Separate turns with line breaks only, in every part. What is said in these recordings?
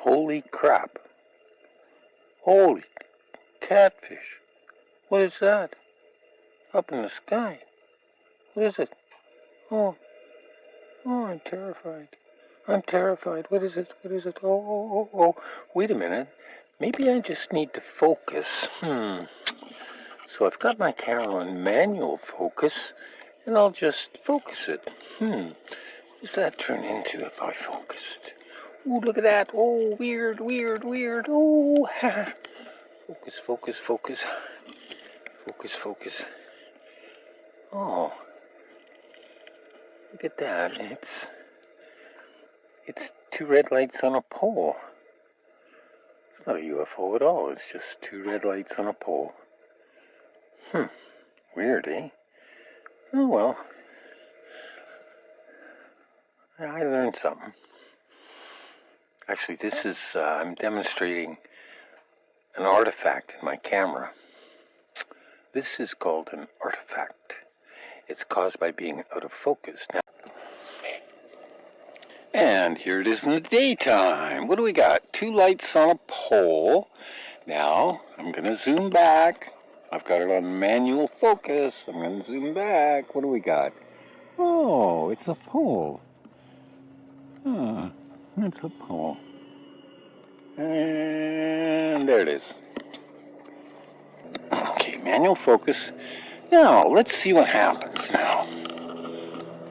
Holy crap. Holy catfish. What is that? Up in the sky. What is it? Oh, I'm terrified. I'm terrified. What is it? What is it? Oh. Wait a minute. Maybe I just need to focus. So I've got my camera on manual focus, and I'll just focus it. What does that turn into if I focused? Oh, look at that. Oh, weird. Oh, Focus. Oh, look at that. It's two red lights on a pole. It's not a UFO at all. It's just two red lights on a pole. Weird, eh? Oh, well. I learned something. Actually, this is, I'm demonstrating an artifact in my camera. This is called an artifact. It's caused by being out of focus. Now, and here it is in the daytime. What do we got? Two lights on a pole. Now, I'm going to zoom back. I've got it on manual focus. I'm going to zoom back. What do we got? Oh, it's a pole. It's a pole. And there it is. Okay, manual focus. Now, let's see what happens now.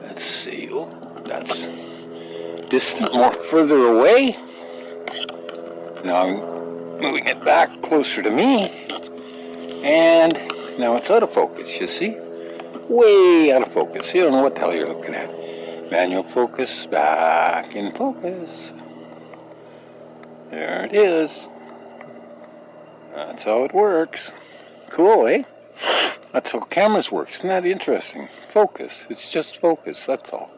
Let's see. Oh, that's distant, more further away. Now I'm moving it back closer to me. And now it's out of focus, you see? Way out of focus. You don't know what the hell you're looking at. Manual focus, back in focus. There it is. That's how it works. Cool, eh? That's how cameras work. Isn't that interesting? Focus. It's just focus, that's all.